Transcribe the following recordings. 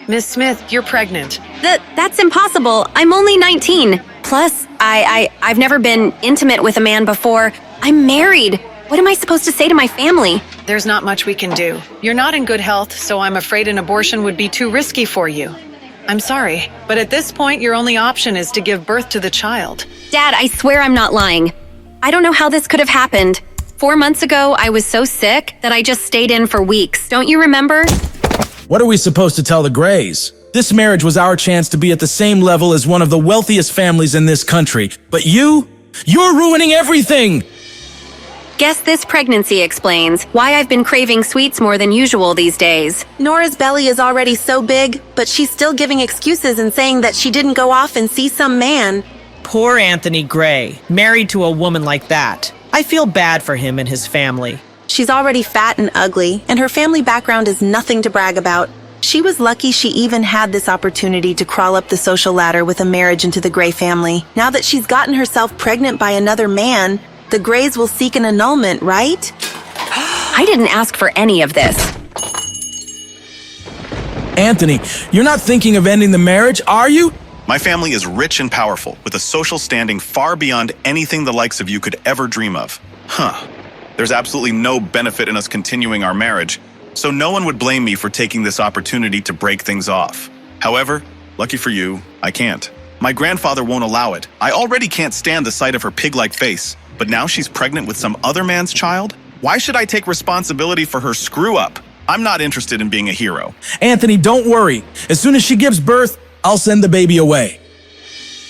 Miss Smith, you're pregnant. That's impossible. I'm only 19. Plus, I've never been intimate with a man before. I'm married. What am I supposed to say to my family? There's not much we can do. You're not in good health, so I'm afraid an abortion would be too risky for you. I'm sorry, but at this point, your only option is to give birth to the child. Dad, I swear I'm not lying. I don't know how this could have happened. 4 months ago, I was so sick that I just stayed in for weeks. Don't you remember? What are we supposed to tell the Grays? This marriage was our chance to be at the same level as one of the wealthiest families in this country. But you're ruining everything! Guess this pregnancy explains why I've been craving sweets more than usual these days. Nora's belly is already so big, but she's still giving excuses and saying that she didn't go off and see some man. Poor Anthony Gray, married to a woman like that. I feel bad for him and his family. She's already fat and ugly, and her family background is nothing to brag about. She was lucky she even had this opportunity to crawl up the social ladder with a marriage into the Gray family. Now that she's gotten herself pregnant by another man, the Grays will seek an annulment, right? I didn't ask for any of this. Anthony, you're not thinking of ending the marriage, are you? My family is rich and powerful, with a social standing far beyond anything the likes of you could ever dream of. There's absolutely no benefit in us continuing our marriage, so no one would blame me for taking this opportunity to break things off. However, lucky for you, I can't. My grandfather won't allow it. I already can't stand the sight of her pig-like face, but now she's pregnant with some other man's child? Why should I take responsibility for her screw-up? I'm not interested in being a hero. Anthony, don't worry. As soon as she gives birth, I'll send the baby away.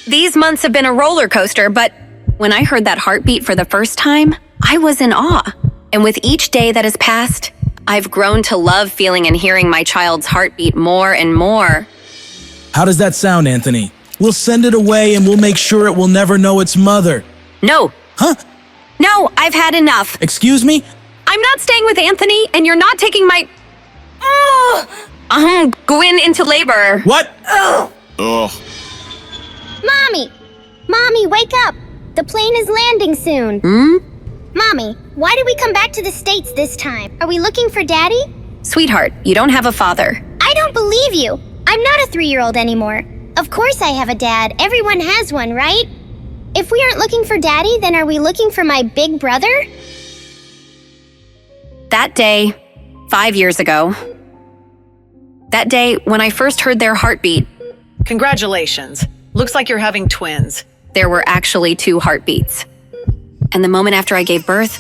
These months have been a roller coaster, but when I heard that heartbeat for the first time, I was in awe. And with each day that has passed, I've grown to love feeling and hearing my child's heartbeat more and more. How does that sound, Anthony? We'll send it away and we'll make sure it will never know its mother. No. Huh? No, I've had enough. Excuse me? I'm not staying with Anthony, and you're not taking my... I'm going into labor. What? Ugh. Mommy, wake up! The plane is landing soon. Mommy, why did we come back to the States this time? Are we looking for Daddy? Sweetheart, you don't have a father. I don't believe you. I'm not a 3-year-old anymore. Of course I have a dad. Everyone has one, right? If we aren't looking for Daddy, then are we looking for my big brother? That day, 5 years ago. That day when I first heard their heartbeat. Congratulations. Looks like you're having twins. There were actually 2 heartbeats. And the moment after I gave birth,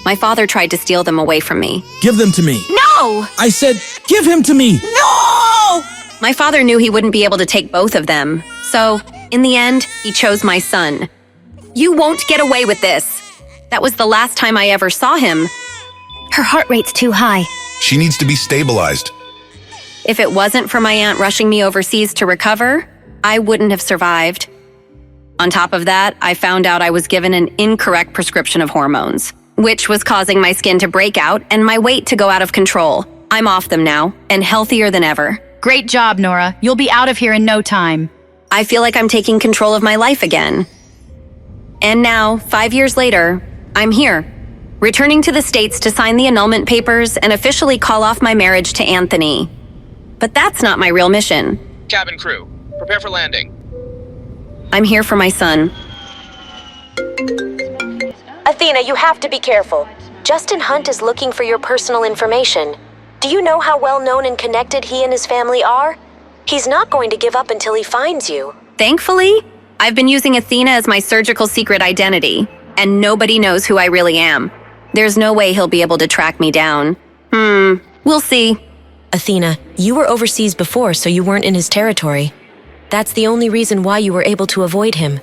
my father tried to steal them away from me. Give them to me. No! I said, give him to me. No! My father knew he wouldn't be able to take both of them. So, in the end, he chose my son. You won't get away with this. That was the last time I ever saw him. Her heart rate's too high. She needs to be stabilized. If it wasn't for my aunt rushing me overseas to recover, I wouldn't have survived. On top of that, I found out I was given an incorrect prescription of hormones, which was causing my skin to break out and my weight to go out of control. I'm off them now, and healthier than ever. Great job, Nora. You'll be out of here in no time. I feel like I'm taking control of my life again. And now, 5 years later, I'm here, returning to the States to sign the annulment papers and officially call off my marriage to Anthony. But that's not my real mission. Cabin crew, prepare for landing. I'm here for my son. Athena, you have to be careful. Justin Hunt is looking for your personal information. Do you know how well known and connected he and his family are? He's not going to give up until he finds you. Thankfully, I've been using Athena as my surgical secret identity, and nobody knows who I really am. There's no way he'll be able to track me down. We'll see. Athena, you were overseas before, so you weren't in his territory. That's the only reason why you were able to avoid him.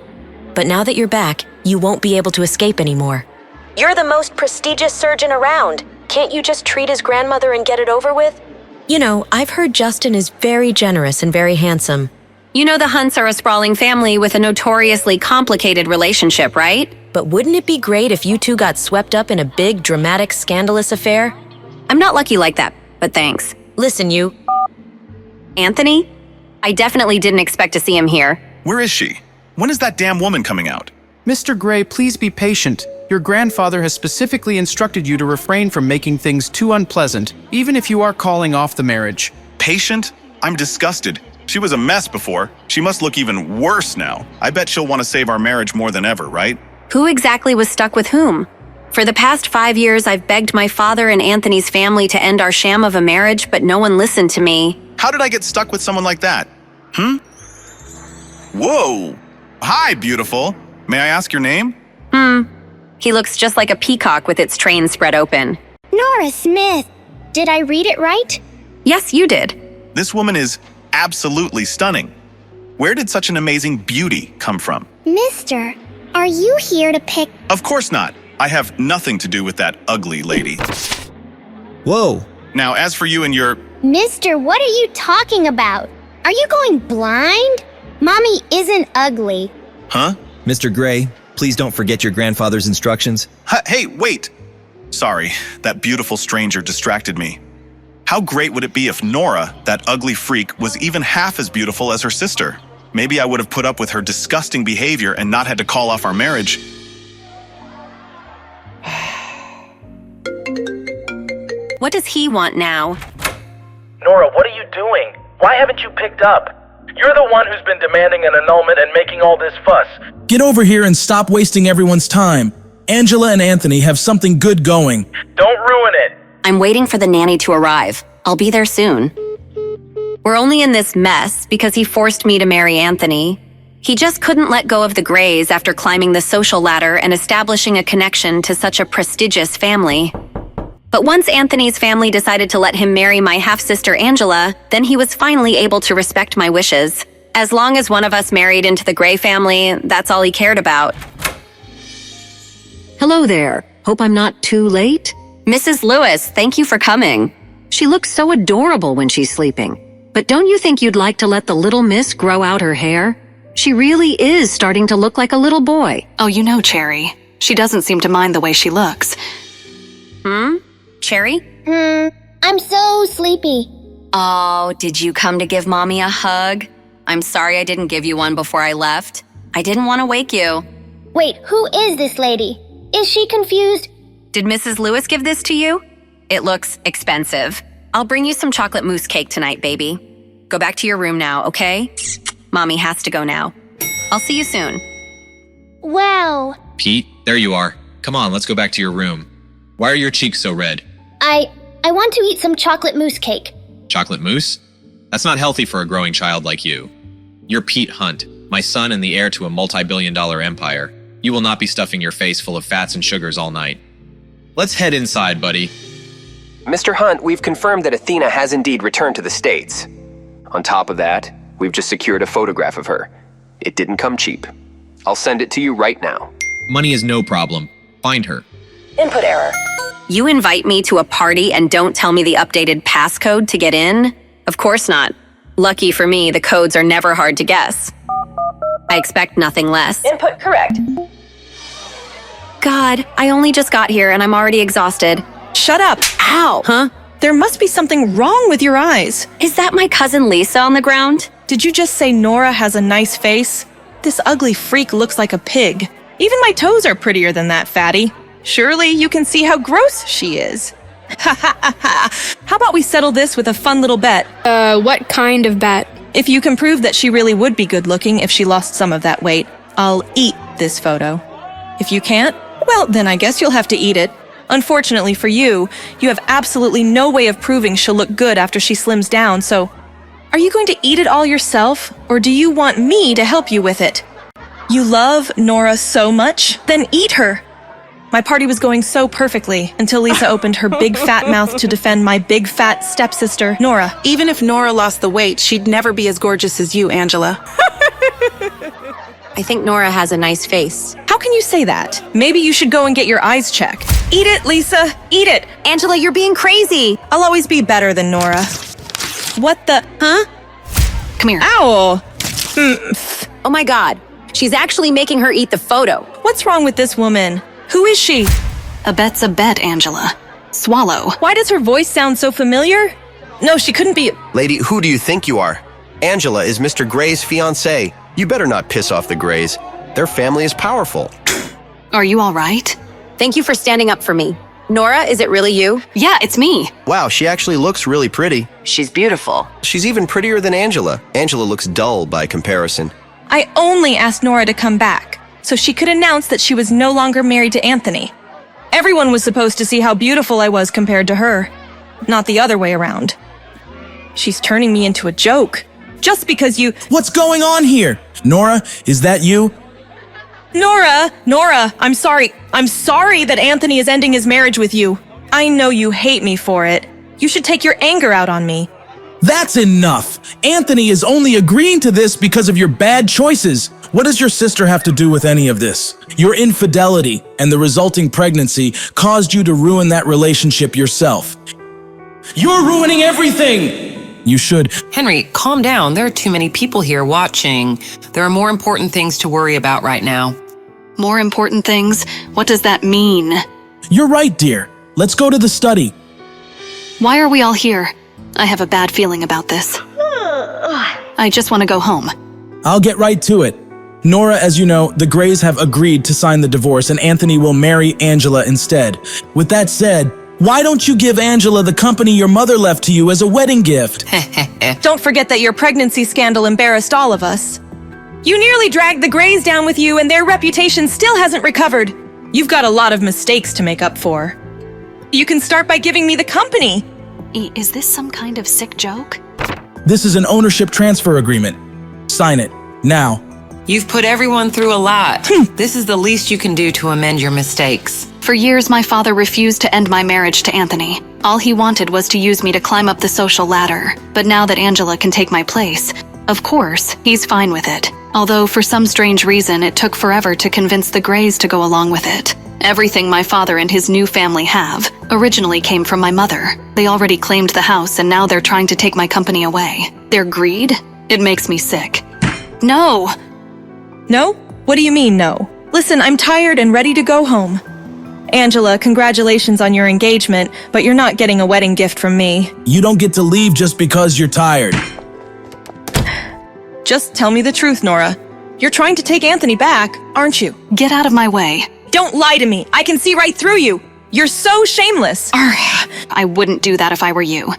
But now that you're back, you won't be able to escape anymore. You're the most prestigious surgeon around. Can't you just treat his grandmother and get it over with? You know, I've heard Justin is very generous and very handsome. You know the Hunts are a sprawling family with a notoriously complicated relationship, right? But wouldn't it be great if you two got swept up in a big, dramatic, scandalous affair? I'm not lucky like that, but thanks. Listen, you... Anthony? I definitely didn't expect to see him here. Where is she? When is that damn woman coming out? Mr. Gray, please be patient. Your grandfather has specifically instructed you to refrain from making things too unpleasant, even if you are calling off the marriage. Patient? I'm disgusted. She was a mess before. She must look even worse now. I bet she'll want to save our marriage more than ever, right? Who exactly was stuck with whom? For the past 5 years, I've begged my father and Anthony's family to end our sham of a marriage, but no one listened to me. How did I get stuck with someone like that? Whoa! Hi, beautiful. May I ask your name? He looks just like a peacock with its train spread open. Nora Smith. Did I read it right? Yes, you did. This woman is absolutely stunning. Where did such an amazing beauty come from? Mister, are you here to pick? Of course not. I have nothing to do with that ugly lady. Whoa. Now, as for you and your... Mister, what are you talking about? Are you going blind? Mommy isn't ugly. Huh? Mr. Gray, please don't forget your grandfather's instructions. Hey, wait! Sorry, that beautiful stranger distracted me. How great would it be if Nora, that ugly freak, was even half as beautiful as her sister? Maybe I would have put up with her disgusting behavior and not had to call off our marriage. What does he want now? Nora, what are you doing? Why haven't you picked up? You're the one who's been demanding an annulment and making all this fuss. Get over here and stop wasting everyone's time. Angela and Anthony have something good going. Don't ruin it. I'm waiting for the nanny to arrive. I'll be there soon. We're only in this mess because he forced me to marry Anthony. He just couldn't let go of the Grays after climbing the social ladder and establishing a connection to such a prestigious family. But once Anthony's family decided to let him marry my half-sister Angela, then he was finally able to respect my wishes. As long as one of us married into the Gray family, that's all he cared about. Hello there. Hope I'm not too late? Mrs. Lewis, thank you for coming. She looks so adorable when she's sleeping. But don't you think you'd like to let the little miss grow out her hair? She really is starting to look like a little boy. Oh, you know, Cherry. She doesn't seem to mind the way she looks. Cherry? I'm so sleepy. Oh, did you come to give Mommy a hug? I'm sorry I didn't give you one before I left. I didn't want to wake you. Wait, who is this lady? Is she confused? Did Mrs. Lewis give this to you? It looks expensive. I'll bring you some chocolate mousse cake tonight, baby. Go back to your room now, okay? Mommy has to go now. I'll see you soon. Wow. Pete, there you are. Come on, let's go back to your room. Why are your cheeks so red? I want to eat some chocolate mousse cake. Chocolate mousse? That's not healthy for a growing child like you. You're Pete Hunt, my son and the heir to a multi-billion-dollar empire. You will not be stuffing your face full of fats and sugars all night. Let's head inside, buddy. Mr. Hunt, we've confirmed that Athena has indeed returned to the States. On top of that, we've just secured a photograph of her. It didn't come cheap. I'll send it to you right now. Money is no problem. Find her. Input error. You invite me to a party and don't tell me the updated passcode to get in? Of course not. Lucky for me, the codes are never hard to guess. I expect nothing less. Input correct. God, I only just got here and I'm already exhausted. Shut up. Ow. Huh? There must be something wrong with your eyes. Is that my cousin Lisa on the ground? Did you just say Nora has a nice face? This ugly freak looks like a pig. Even my toes are prettier than that, fatty. Surely you can see how gross she is. Ha ha ha ha. How about we settle this with a fun little bet? What kind of bet? If you can prove that she really would be good looking if she lost some of that weight, I'll eat this photo. If you can't, well, then I guess you'll have to eat it. Unfortunately for you, you have absolutely no way of proving she'll look good after she slims down, so are you going to eat it all yourself, or do you want me to help you with it? You love Nora so much? Then eat her! My party was going so perfectly until Lisa opened her big fat mouth to defend my big fat stepsister, Nora. Even if Nora lost the weight, she'd never be as gorgeous as you, Angela. I think Nora has a nice face. How can you say that? Maybe you should go and get your eyes checked. Eat it, Lisa! Eat it! Angela, you're being crazy! I'll always be better than Nora. What the... Huh? Come here. Ow! Oh my God. She's actually making her eat the photo. What's wrong with this woman? Who is she? A bet's a bet, Angela. Swallow. Why does her voice sound so familiar? No, she couldn't be... Lady, who do you think you are? Angela is Mr. Gray's fiancée. You better not piss off the Grays. Their family is powerful. Are you all right? Thank you for standing up for me. Nora, is it really you? Yeah, it's me. Wow, she actually looks really pretty. She's beautiful. She's even prettier than Angela. Angela looks dull by comparison. I only asked Nora to come back, so she could announce that she was no longer married to Anthony. Everyone was supposed to see how beautiful I was compared to her, not the other way around. She's turning me into a joke, just because you— What's going on here? Nora, is that you? Nora, I'm sorry. I'm sorry that Anthony is ending his marriage with you. I know you hate me for it. You should take your anger out on me. That's enough. Anthony is only agreeing to this because of your bad choices. What does your sister have to do with any of this? Your infidelity and the resulting pregnancy caused you to ruin that relationship yourself. You're ruining everything! You should. Henry, calm down. There are too many people here watching. There are more important things to worry about right now. More important things? What does that mean? You're right, dear. Let's go to the study. Why are we all here? I have a bad feeling about this. I just want to go home. I'll get right to it. Nora, as you know, the Grays have agreed to sign the divorce and Anthony will marry Angela instead. With that said, why don't you give Angela the company your mother left to you as a wedding gift? Don't forget that your pregnancy scandal embarrassed all of us. You nearly dragged the Grays down with you and their reputation still hasn't recovered. You've got a lot of mistakes to make up for. You can start by giving me the company. Is this some kind of sick joke? This is an ownership transfer agreement. Sign it, now. You've put everyone through a lot. This is the least you can do to amend your mistakes. For years, my father refused to end my marriage to Anthony. All he wanted was to use me to climb up the social ladder. But now that Angela can take my place, of course, he's fine with it. Although for some strange reason, it took forever to convince the Grays to go along with it. Everything my father and his new family have originally came from my mother. They already claimed the house and now they're trying to take my company away. Their greed? It makes me sick. No! No? What do you mean, no? Listen, I'm tired and ready to go home. Angela, congratulations on your engagement, but you're not getting a wedding gift from me. You don't get to leave just because you're tired. Just tell me the truth, Nora. You're trying to take Anthony back, aren't you? Get out of my way. Don't lie to me. I can see right through you. You're so shameless. I wouldn't do that if I were you.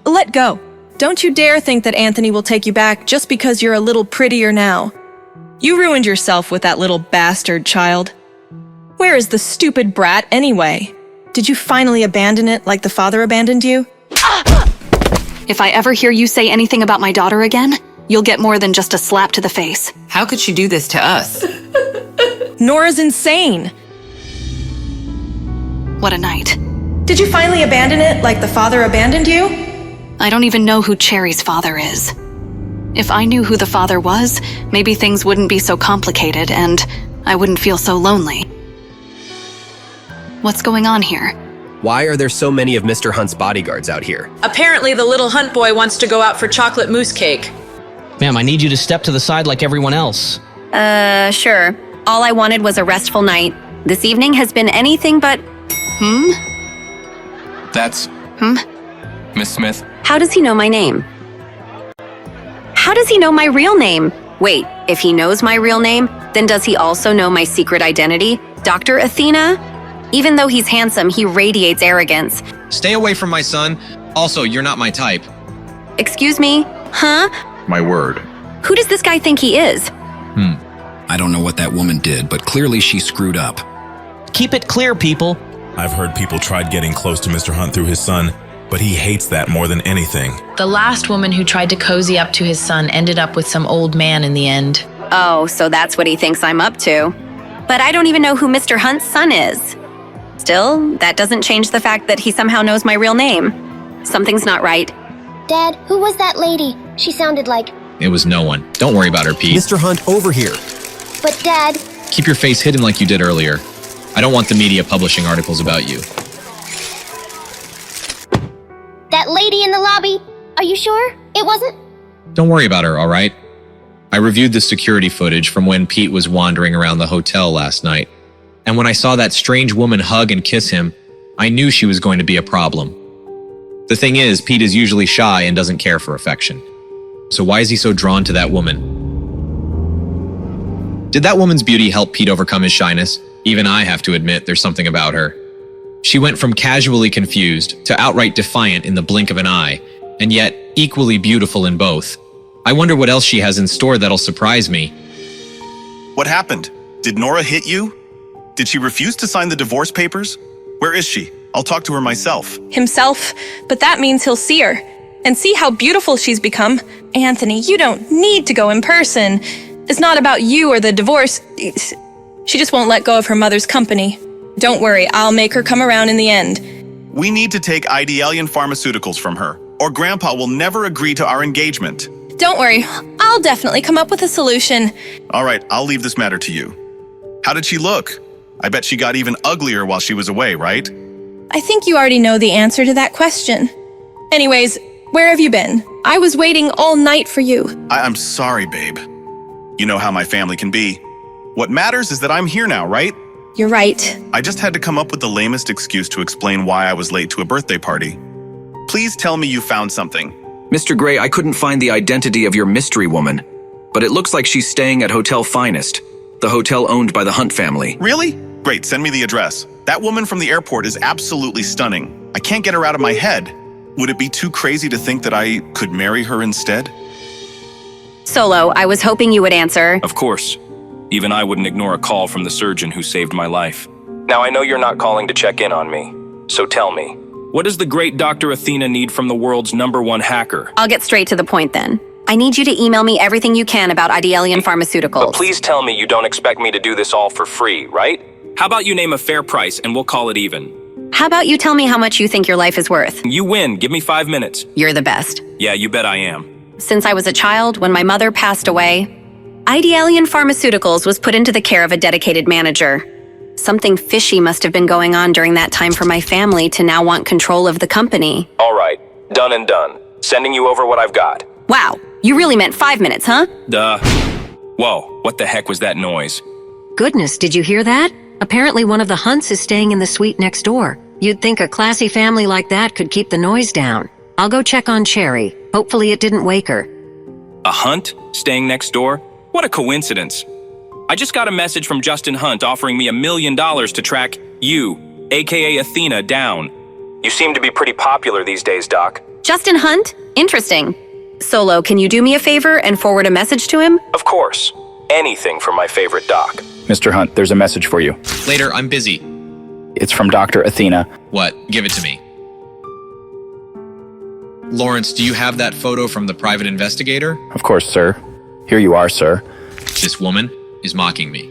Let go. Don't you dare think that Anthony will take you back just because you're a little prettier now. You ruined yourself with that little bastard child. Where is the stupid brat anyway? Did you finally abandon it like the father abandoned you? If I ever hear you say anything about my daughter again, you'll get more than just a slap to the face. How could she do this to us? Nora's insane. What a night. Did you finally abandon it like the father abandoned you? I don't even know who Cherry's father is. If I knew who the father was, maybe things wouldn't be so complicated and I wouldn't feel so lonely. What's going on here? Why are there so many of Mr. Hunt's bodyguards out here? Apparently the little Hunt boy wants to go out for chocolate mousse cake. Ma'am, I need you to step to the side like everyone else. Sure. All I wanted was a restful night. This evening has been anything but... That's... Miss Smith? How does he know my name? How does he know my real name? Wait, if he knows my real name, then does he also know my secret identity? Dr. Athena? Even though he's handsome, he radiates arrogance. Stay away from my son. Also, you're not my type. Excuse me? Huh? My word. Who does this guy think he is? I don't know what that woman did, but clearly she screwed up. Keep it clear, people. I've heard people tried getting close to Mr. Hunt through his son, but he hates that more than anything. The last woman who tried to cozy up to his son ended up with some old man in the end. Oh, so that's what he thinks I'm up to. But I don't even know who Mr. Hunt's son is. Still, that doesn't change the fact that he somehow knows my real name. Something's not right. Dad, who was that lady? She sounded like... It was no one. Don't worry about her, Pete. Mr. Hunt, over here. But Dad... Keep your face hidden like you did earlier. I don't want the media publishing articles about you. That lady in the lobby? Are you sure? It wasn't? Don't worry about her, all right? I reviewed the security footage from when Pete was wandering around the hotel last night. And when I saw that strange woman hug and kiss him, I knew she was going to be a problem. The thing is, Pete is usually shy and doesn't care for affection. So why is he so drawn to that woman? Did that woman's beauty help Pete overcome his shyness? Even I have to admit there's something about her. She went from casually confused to outright defiant in the blink of an eye, and yet equally beautiful in both. I wonder what else she has in store that'll surprise me. What happened? Did Nora hit you? Did she refuse to sign the divorce papers? Where is she? I'll talk to her myself. Himself, but that means he'll see her. And see how beautiful she's become. Anthony, you don't need to go in person. It's not about you or the divorce. She just won't let go of her mother's company. Don't worry, I'll make her come around in the end. We need to take Idealian Pharmaceuticals from her, or Grandpa will never agree to our engagement. Don't worry, I'll definitely come up with a solution. All right, I'll leave this matter to you. How did she look? I bet she got even uglier while she was away, right? I think you already know the answer to that question. Anyways, where have you been? I was waiting all night for you. I'm sorry, babe. You know how my family can be. What matters is that I'm here now, right? You're right. I just had to come up with the lamest excuse to explain why I was late to a birthday party. Please tell me you found something. Mr. Gray, I couldn't find the identity of your mystery woman, but it looks like she's staying at Hotel Finest, the hotel owned by the Hunt family. Really? Great, send me the address. That woman from the airport is absolutely stunning. I can't get her out of my head. Would it be too crazy to think that I could marry her instead? Solo, I was hoping you would answer. Of course. Even I wouldn't ignore a call from the surgeon who saved my life. Now, I know you're not calling to check in on me, so tell me, what does the great Dr. Athena need from the world's #1 hacker? I'll get straight to the point then. I need you to email me everything you can about Idealian Pharmaceuticals. But please tell me you don't expect me to do this all for free, right? How about you name a fair price and we'll call it even? How about you tell me how much you think your life is worth? You win. Give me 5 minutes. You're the best. Yeah, you bet I am. Since I was a child, when my mother passed away, Idealian Pharmaceuticals was put into the care of a dedicated manager. Something fishy must have been going on during that time for my family to now want control of the company. All right. Done and done. Sending you over what I've got. Wow, you really meant 5 minutes, huh? Duh. Whoa, what the heck was that noise? Goodness, did you hear that? Apparently one of the Hunts is staying in the suite next door. You'd think a classy family like that could keep the noise down. I'll go check on Cherry. Hopefully it didn't wake her. A Hunt? Staying next door? What a coincidence. I just got a message from Justin Hunt offering me $1 million to track you, aka Athena, down. You seem to be pretty popular these days, Doc. Justin Hunt? Interesting. Solo, can you do me a favor and forward a message to him? Of course. Anything for my favorite Doc. Mr. Hunt, there's a message for you. Later, I'm busy. It's from Dr. Athena. What? Give it to me. Lawrence, do you have that photo from the private investigator? Of course, sir. Here you are, sir. This woman is mocking me.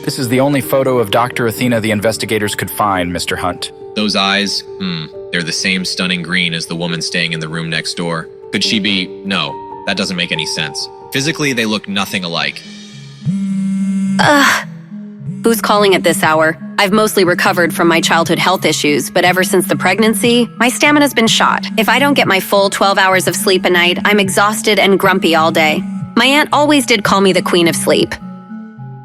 This is the only photo of Dr. Athena the investigators could find, Mr. Hunt. Those eyes, they're the same stunning green as the woman staying in the room next door. Could she be? No, that doesn't make any sense. Physically, they look nothing alike. Who's calling at this hour? I've mostly recovered from my childhood health issues, but ever since the pregnancy, my stamina's been shot. If I don't get my full 12 hours of sleep a night, I'm exhausted and grumpy all day. My aunt always did call me the Queen of Sleep.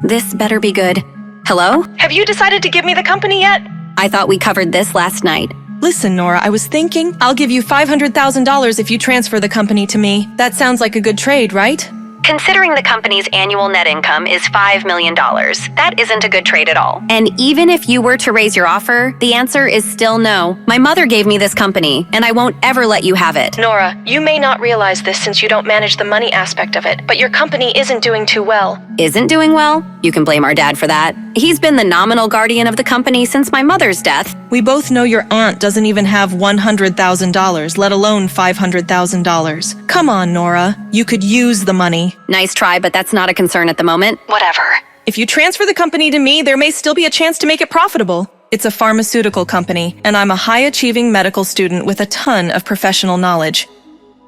This better be good. Hello? Have you decided to give me the company yet? I thought we covered this last night. Listen, Nora, I was thinking I'll give you $500,000 if you transfer the company to me. That sounds like a good trade, right? Considering the company's annual net income is $5 million, that isn't a good trade at all. And even if you were to raise your offer, the answer is still no. My mother gave me this company, and I won't ever let you have it. Nora, you may not realize this since you don't manage the money aspect of it, but your company isn't doing too well. Isn't doing well? You can blame our dad for that. He's been the nominal guardian of the company since my mother's death. We both know your aunt doesn't even have $100,000, let alone $500,000. Come on, Nora. You could use the money. Nice try, but that's not a concern at the moment. Whatever. If you transfer the company to me, there may still be a chance to make it profitable. It's a pharmaceutical company, and I'm a high-achieving medical student with a ton of professional knowledge.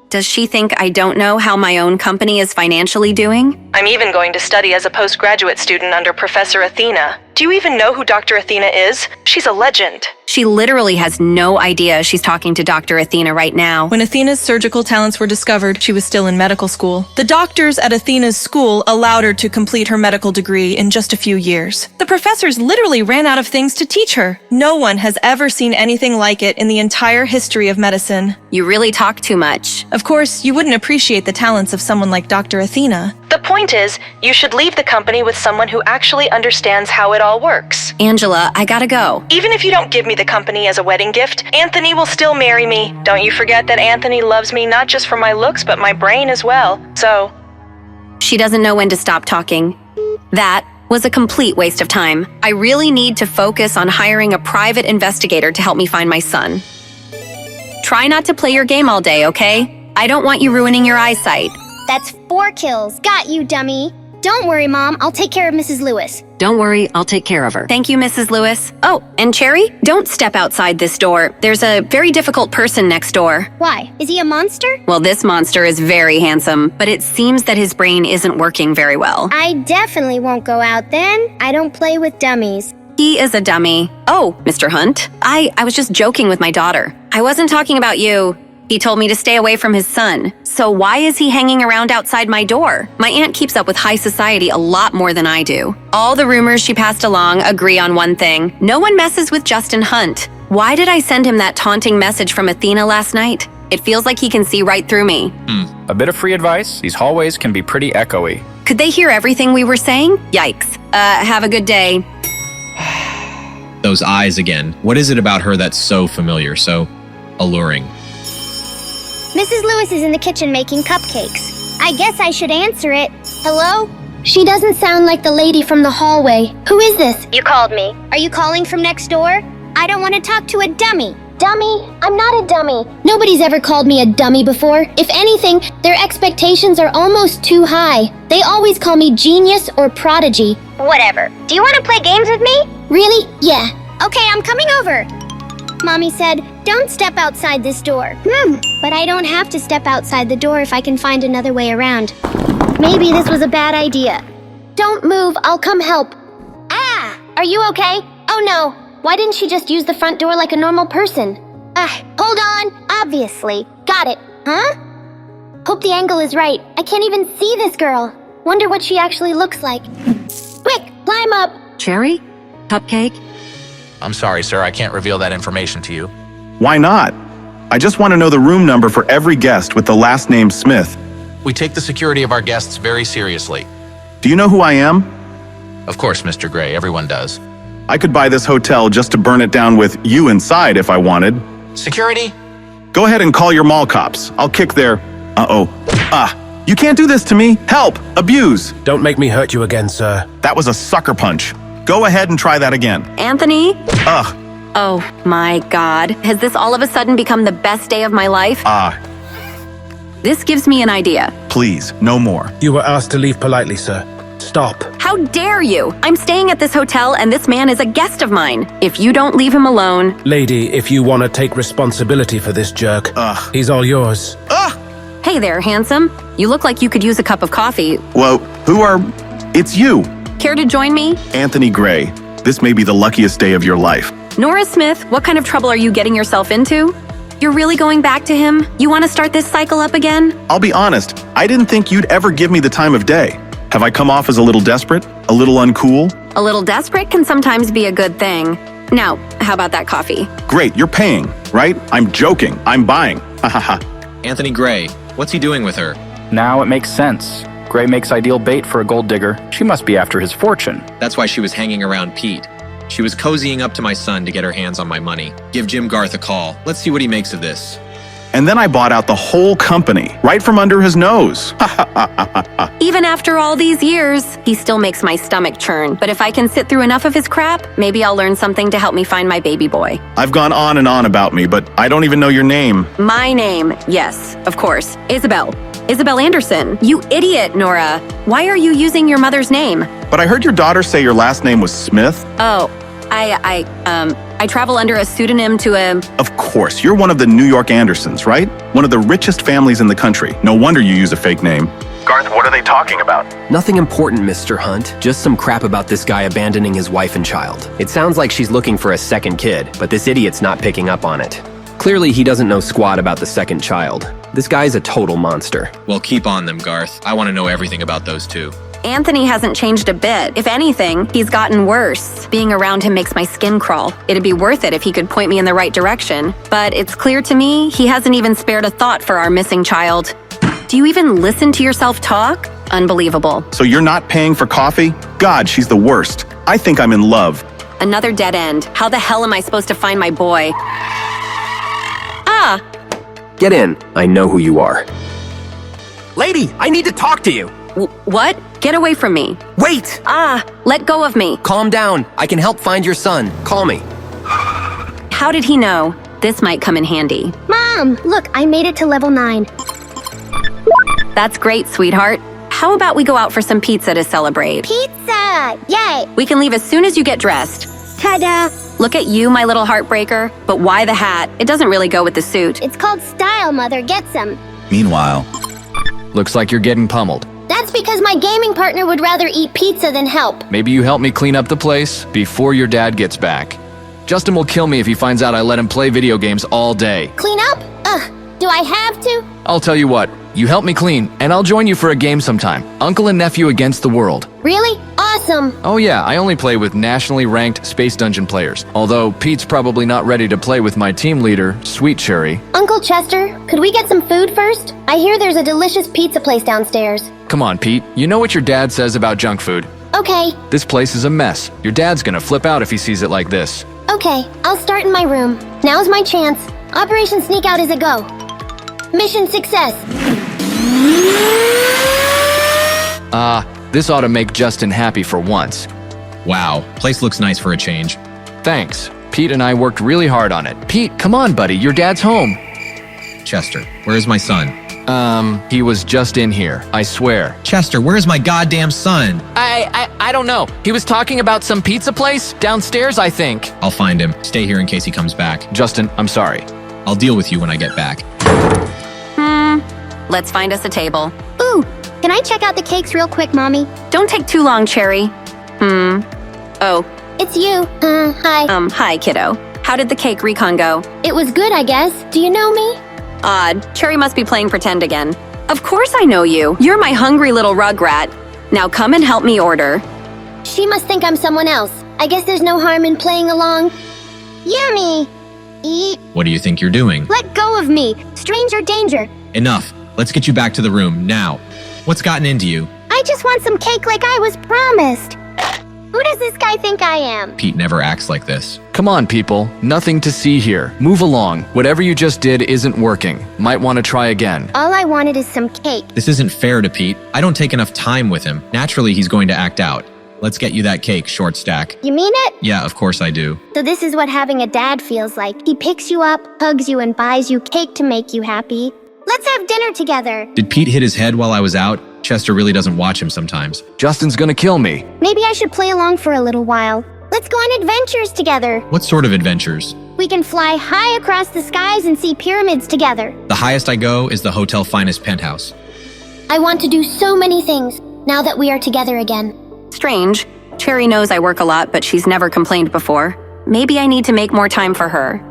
Does she think I don't know how my own company is financially doing? I'm even going to study as a postgraduate student under Professor Athena. Do you even know who Dr. Athena is? She's a legend. She literally has no idea she's talking to Dr. Athena right now. When Athena's surgical talents were discovered, she was still in medical school. The doctors at Athena's school allowed her to complete her medical degree in just a few years. The professors literally ran out of things to teach her. No one has ever seen anything like it in the entire history of medicine. You really talk too much. Of course, you wouldn't appreciate the talents of someone like Dr. Athena. The The point is, you should leave the company with someone who actually understands how it all works. Angela, I gotta go. Even if you don't give me the company as a wedding gift, Anthony will still marry me. Don't you forget that Anthony loves me not just for my looks, but my brain as well. So... She doesn't know when to stop talking. That was a complete waste of time. I really need to focus on hiring a private investigator to help me find my son. Try not to play your game all day, okay? I don't want you ruining your eyesight. That's 4 kills. Got you, dummy. Don't worry, Mom. I'll take care of Mrs. Lewis. Don't worry, I'll take care of her. Thank you, Mrs. Lewis. Oh, and Cherry, don't step outside this door. There's a very difficult person next door. Why? Is he a monster? Well, this monster is very handsome, but it seems that his brain isn't working very well. I definitely won't go out then. I don't play with dummies. He is a dummy. Oh, Mr. Hunt, I was just joking with my daughter. I wasn't talking about you. He told me to stay away from his son. So why is he hanging around outside my door? My aunt keeps up with high society a lot more than I do. All the rumors she passed along agree on one thing. No one messes with Justin Hunt. Why did I send him that taunting message from Athena last night? It feels like he can see right through me. A bit of free advice. These hallways can be pretty echoey. Could they hear everything we were saying? Yikes. Have a good day. Those eyes again. What is it about her that's so familiar, so alluring? Mrs. Lewis is in the kitchen making cupcakes. I guess I should answer it. Hello? She doesn't sound like the lady from the hallway. Who is this? You called me. Are you calling from next door? I don't want to talk to a dummy. Dummy? I'm not a dummy. Nobody's ever called me a dummy before. If anything, their expectations are almost too high. They always call me genius or prodigy. Whatever. Do you want to play games with me? Really? Yeah. Okay, I'm coming over. Mommy said, don't step outside this door. But I don't have to step outside the door if I can find another way around. Maybe this was a bad idea. Don't move, I'll come help. Ah! Are you okay? Oh no. Why didn't she just use the front door like a normal person? Hold on. Obviously. Got it. Huh? Hope the angle is right. I can't even see this girl. Wonder what she actually looks like. Quick, climb up. Cherry? Cupcake? I'm sorry, sir. I can't reveal that information to you. Why not? I just want to know the room number for every guest with the last name Smith. We take the security of our guests very seriously. Do you know who I am? Of course, Mr. Gray. Everyone does. I could buy this hotel just to burn it down with you inside if I wanted. Security? Go ahead and call your mall cops. I'll kick their... You can't do this to me. Help! Abuse! Don't make me hurt you again, sir. That was a sucker punch. Go ahead and try that again. Anthony? Ugh. Oh my God. Has this all of a sudden become the best day of my life? This gives me an idea. Please, no more. You were asked to leave politely, sir. Stop. How dare you? I'm staying at this hotel and this man is a guest of mine. If you don't leave him alone... Lady, if you want to take responsibility for this jerk, he's all yours. Hey there, handsome. You look like you could use a cup of coffee. Whoa, It's you. Care to join me? Anthony Gray. This may be the luckiest day of your life. Nora Smith, what kind of trouble are you getting yourself into? You're really going back to him? You want to start this cycle up again? I'll be honest, I didn't think you'd ever give me the time of day. Have I come off as a little desperate? A little uncool? A little desperate can sometimes be a good thing. Now, how about that coffee? Great, you're paying, right? I'm joking. I'm buying. Ha ha ha. Anthony Gray, what's he doing with her? Now it makes sense. Gray makes ideal bait for a gold digger. She must be after his fortune. That's why she was hanging around Pete. She was cozying up to my son to get her hands on my money. Give Jim Garth a call. Let's see what he makes of this. And then I bought out the whole company, right from under his nose. Even after all these years, he still makes my stomach churn. But if I can sit through enough of his crap, maybe I'll learn something to help me find my baby boy. I've gone on and on about me, but I don't even know your name. My name, yes, of course. Isabel. Isabel Anderson. You idiot, Nora. Why are you using your mother's name? But I heard your daughter say your last name was Smith. Oh, I travel under a pseudonym to a... Of course, you're one of the New York Andersons, right? One of the richest families in the country. No wonder you use a fake name. Garth, what are they talking about? Nothing important, Mr. Hunt. Just some crap about this guy abandoning his wife and child. It sounds like she's looking for a second kid, but this idiot's not picking up on it. Clearly, he doesn't know squat about the second child. This guy's a total monster. Well, keep on them, Garth. I want to know everything about those two. Anthony hasn't changed a bit. If anything, he's gotten worse. Being around him makes my skin crawl. It'd be worth it if he could point me in the right direction. But it's clear to me he hasn't even spared a thought for our missing child. Do you even listen to yourself talk? Unbelievable. So you're not paying for coffee? God, she's the worst. I think I'm in love. Another dead end. How the hell am I supposed to find my boy? Ah! Get in. I know who you are. Lady, I need to talk to you. What? Get away from me. Wait! Ah! Let go of me. Calm down. I can help find your son. Call me. How did he know? This might come in handy. Mom, look, I made it to level 9. That's great, sweetheart. How about we go out for some pizza to celebrate? Pizza! Yay! We can leave as soon as you get dressed. Ta-da! Look at you, my little heartbreaker. But why the hat? It doesn't really go with the suit. It's called style, Mother. Get some. Meanwhile, looks like you're getting pummeled. That's because my gaming partner would rather eat pizza than help. Maybe you help me clean up the place before your dad gets back. Justin will kill me if he finds out I let him play video games all day. Clean up? Ugh, do I have to? I'll tell you what, you help me clean, and I'll join you for a game sometime. Uncle and nephew against the world. Really? Awesome. Oh yeah, I only play with nationally ranked Space Dungeon players. Although Pete's probably not ready to play with my team leader, Sweet Cherry. Uncle Chester, could we get some food first? I hear there's a delicious pizza place downstairs. Come on, Pete. You know what your dad says about junk food. Okay. This place is a mess. Your dad's gonna flip out if he sees it like this. Okay, I'll start in my room. Now's my chance. Operation Sneak Out is a go. Mission success. This ought to make Justin happy for once. Wow, place looks nice for a change. Thanks. Pete and I worked really hard on it. Pete, come on, buddy. Your dad's home. Chester, where's my son? He was just in here. I swear. Chester, where's my goddamn son? I don't know. He was talking about some pizza place downstairs, I think. I'll find him. Stay here in case he comes back. Justin, I'm sorry. I'll deal with you when I get back. Let's find us a table. Ooh, can I check out the cakes real quick, Mommy? Don't take too long, Cherry. Oh. It's you. Hi. Hi, kiddo. How did the cake recon go? It was good, I guess. Do you know me? Odd. Cherry must be playing pretend again. Of course I know you. You're my hungry little rugrat. Now come and help me order. She must think I'm someone else. I guess there's no harm in playing along. Yummy! Eat. What do you think you're doing? Let go of me. Stranger danger. Enough. Let's get you back to the room, now. What's gotten into you? I just want some cake like I was promised. Who does this guy think I am? Pete never acts like this. Come on, people. Nothing to see here. Move along. Whatever you just did isn't working. Might want to try again. All I wanted is some cake. This isn't fair to Pete. I don't take enough time with him. Naturally, he's going to act out. Let's get you that cake, short stack. You mean it? Yeah, of course I do. So this is what having a dad feels like. He picks you up, hugs you, and buys you cake to make you happy. Let's have dinner together. Did Pete hit his head while I was out? Chester really doesn't watch him sometimes. Justin's gonna kill me. Maybe I should play along for a little while. Let's go on adventures together. What sort of adventures? We can fly high across the skies and see pyramids together. The highest I go is the hotel finest penthouse. I want to do so many things now that we are together again. Strange. Cherry knows I work a lot, but she's never complained before. Maybe I need to make more time for her.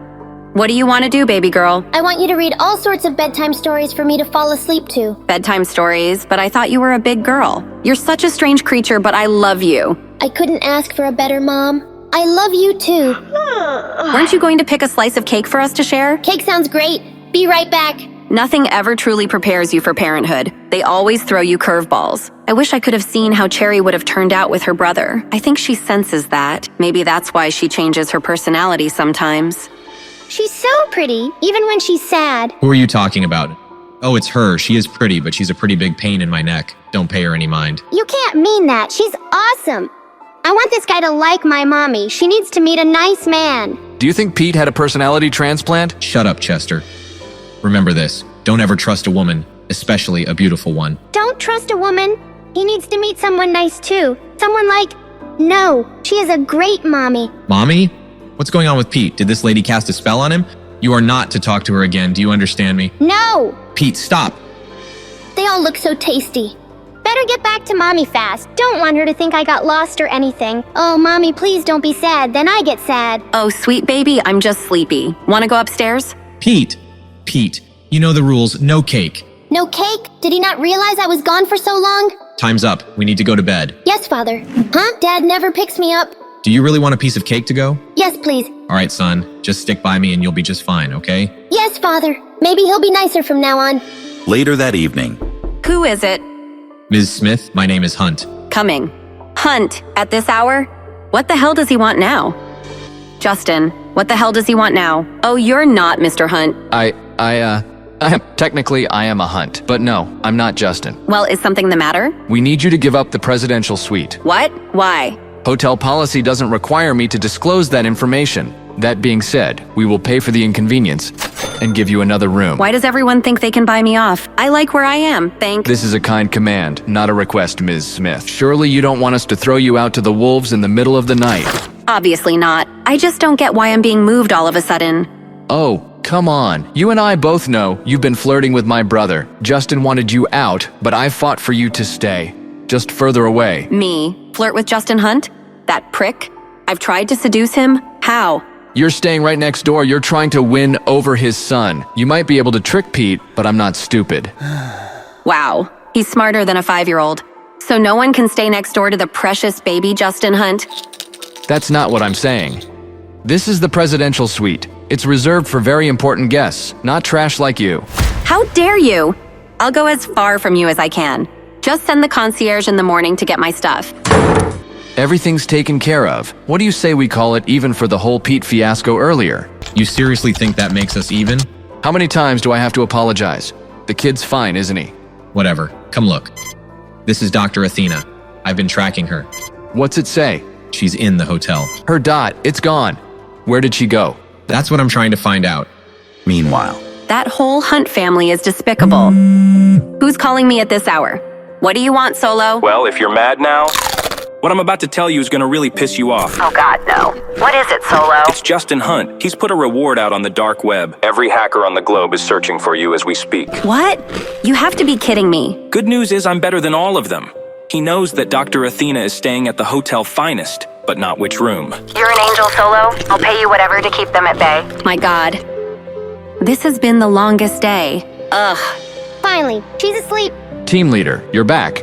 What do you want to do, baby girl? I want you to read all sorts of bedtime stories for me to fall asleep to. Bedtime stories, but I thought you were a big girl. You're such a strange creature, but I love you. I couldn't ask for a better mom. I love you too. Weren't you going to pick a slice of cake for us to share? Cake sounds great. Be right back. Nothing ever truly prepares you for parenthood. They always throw you curveballs. I wish I could have seen how Cherry would have turned out with her brother. I think she senses that. Maybe that's why she changes her personality sometimes. She's so pretty, even when she's sad. Who are you talking about? Oh, it's her. She is pretty, but she's a pretty big pain in my neck. Don't pay her any mind. You can't mean that. She's awesome. I want this guy to like my mommy. She needs to meet a nice man. Do you think Pete had a personality transplant? Shut up, Chester. Remember this. Don't ever trust a woman, especially a beautiful one. Don't trust a woman. He needs to meet someone nice too. Someone like... No, she is a great mommy. Mommy? What's going on with Pete? Did this lady cast a spell on him? You are not to talk to her again. Do you understand me? No! Pete, stop! They all look so tasty. Better get back to mommy fast. Don't want her to think I got lost or anything. Oh, mommy, please don't be sad. Then I get sad. Oh, sweet baby, I'm just sleepy. Want to go upstairs? Pete, you know the rules. No cake. No cake? Did he not realize I was gone for so long? Time's up. We need to go to bed. Yes, Father. Huh? Dad never picks me up. Do you really want a piece of cake to go? Yes, please. All right, son. Just stick by me and you'll be just fine, okay? Yes, Father. Maybe he'll be nicer from now on. Later that evening. Who is it? Ms. Smith, my name is Hunt. Coming. Hunt, at this hour? What the hell does he want now? Justin, what the hell does he want now? Oh, you're not Mr. Hunt. Technically, I am a Hunt, but no, I'm not Justin. Well, is something the matter? We need you to give up the presidential suite. What? Why? Hotel policy doesn't require me to disclose that information. That being said, we will pay for the inconvenience and give you another room. Why does everyone think they can buy me off? I like where I am, thank— This is a kind command, not a request, Ms. Smith. Surely you don't want us to throw you out to the wolves in the middle of the night. Obviously not. I just don't get why I'm being moved all of a sudden. Oh, come on. You and I both know you've been flirting with my brother. Justin wanted you out, but I fought for you to stay. Just further away. Me? Flirt with Justin Hunt? That prick? I've tried to seduce him? How? You're staying right next door. You're trying to win over his son. You might be able to trick Pete, but I'm not stupid. Wow. He's smarter than a 5-year-old. So no one can stay next door to the precious baby Justin Hunt? That's not what I'm saying. This is the presidential suite. It's reserved for very important guests, not trash like you. How dare you? I'll go as far from you as I can. Just send the concierge in the morning to get my stuff. Everything's taken care of. What do you say we call it even for the whole Pete fiasco earlier? You seriously think that makes us even? How many times do I have to apologize? The kid's fine, isn't he? Whatever. Come look. This is Dr. Athena. I've been tracking her. What's it say? She's in the hotel. Her dot, it's gone. Where did she go? That's what I'm trying to find out. Meanwhile, that whole Hunt family is despicable. Who's calling me at this hour? What do you want, Solo? Well, if you're mad now, what I'm about to tell you is gonna really piss you off. Oh God, no. What is it, Solo? It's Justin Hunt. He's put a reward out on the dark web. Every hacker on the globe is searching for you as we speak. What? You have to be kidding me. Good news is I'm better than all of them. He knows that Dr. Athena is staying at the Hotel Finest, but not which room. You're an angel, Solo. I'll pay you whatever to keep them at bay. My God. This has been the longest day. Ugh. Finally, she's asleep. Team leader, you're back.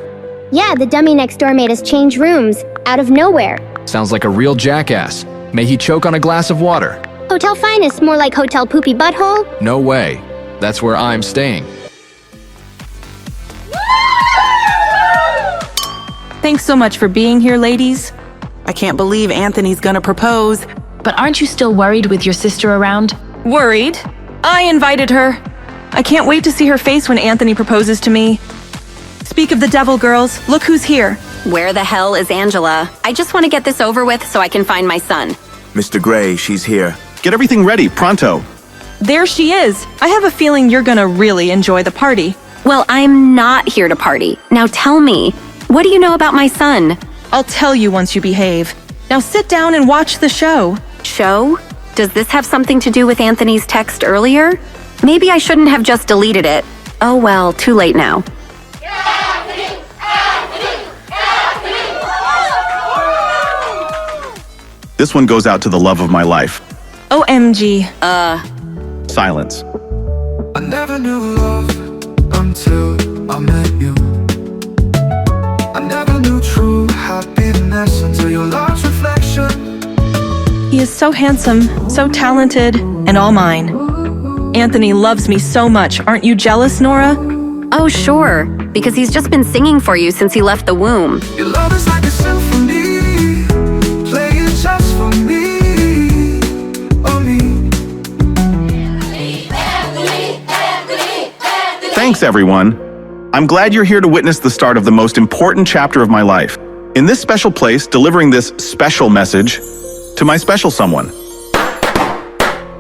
Yeah, the dummy next door made us change rooms, out of nowhere. Sounds like a real jackass. May he choke on a glass of water. Hotel Finest, more like Hotel Poopy Butthole? No way. That's where I'm staying. Thanks so much for being here, ladies. I can't believe Anthony's gonna propose. But aren't you still worried with your sister around? Worried? I invited her. I can't wait to see her face when Anthony proposes to me. Speak of the devil, girls. Look who's here. Where the hell is Angela? I just want to get this over with so I can find my son. Mr. Gray, she's here. Get everything ready, pronto. There she is. I have a feeling you're gonna really enjoy the party. Well, I'm not here to party. Now tell me, what do you know about my son? I'll tell you once you behave. Now sit down and watch the show. Show? Does this have something to do with Anthony's text earlier? Maybe I shouldn't have just deleted it. Oh well, too late now. This one goes out to the love of my life. OMG. Silence. I never knew love until I met you. I never knew true happiness until your love's reflection. He is so handsome, so talented, and all mine. Anthony loves me so much. Aren't you jealous, Nora? Oh, sure, because he's just been singing for you since he left the womb. Your love is like a symphony, playing just for me, oh me. Thanks, everyone. I'm glad you're here to witness the start of the most important chapter of my life. In this special place, delivering this special message to my special someone.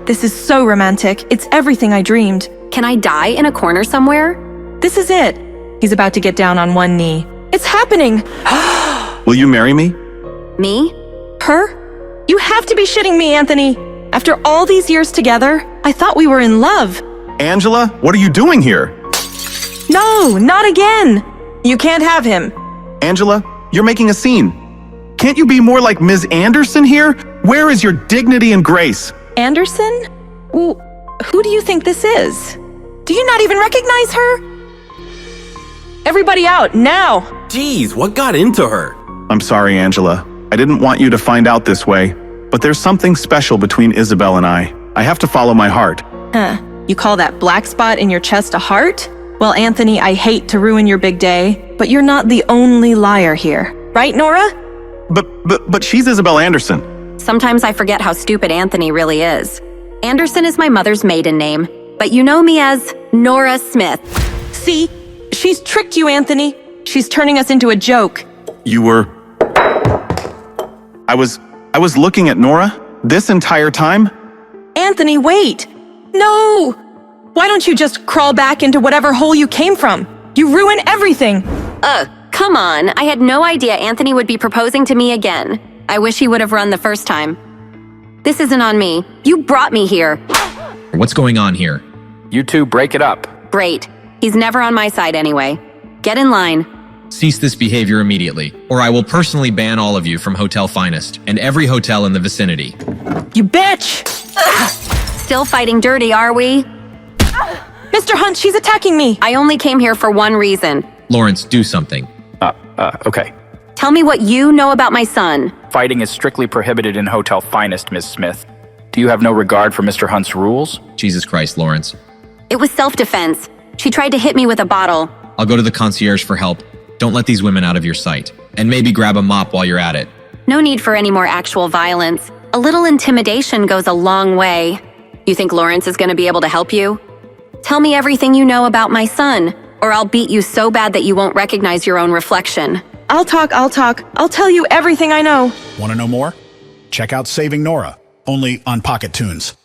This is so romantic. It's everything I dreamed. Can I die in a corner somewhere? This is it. He's about to get down on one knee. It's happening! Will you marry me? Me? Her? You have to be shitting me, Anthony. After all these years together, I thought we were in love. Angela, what are you doing here? No, not again. You can't have him. Angela, you're making a scene. Can't you be more like Ms. Anderson here? Where is your dignity and grace? Anderson? Well, who do you think this is? Do you not even recognize her? Everybody out, now! Jeez, what got into her? I'm sorry, Angela. I didn't want you to find out this way, but there's something special between Isabel and I. I have to follow my heart. Huh. You call that black spot in your chest a heart? Well, Anthony, I hate to ruin your big day, but but you're not the only liar here. Right, Nora? But she's Isabel Anderson. Sometimes I forget how stupid Anthony really is. Anderson is my mother's maiden name, but you know me as Nora Smith. See? She's tricked you, Anthony. She's turning us into a joke. You were... I was looking at Nora this entire time? Anthony, wait! No! Why don't you just crawl back into whatever hole you came from? You ruin everything! Come on. I had no idea Anthony would be proposing to me again. I wish he would have run the first time. This isn't on me. You brought me here. What's going on here? You two break it up. Great. He's never on my side anyway. Get in line. Cease this behavior immediately, or I will personally ban all of you from Hotel Finest and every hotel in the vicinity. You bitch! Still fighting dirty, are we? Mr. Hunt, she's attacking me! I only came here for one reason. Lawrence, do something. Okay. Tell me what you know about my son. Fighting is strictly prohibited in Hotel Finest, Miss Smith. Do you have no regard for Mr. Hunt's rules? Jesus Christ, Lawrence. It was self-defense. She tried to hit me with a bottle. I'll go to the concierge for help. Don't let these women out of your sight. And maybe grab a mop while you're at it. No need for any more actual violence. A little intimidation goes a long way. You think Lawrence is going to be able to help you? Tell me everything you know about my son, or I'll beat you so bad that you won't recognize your own reflection. I'll talk. I'll tell you everything I know. Want to know more? Check out Saving Nora, only on Pocket Tunes.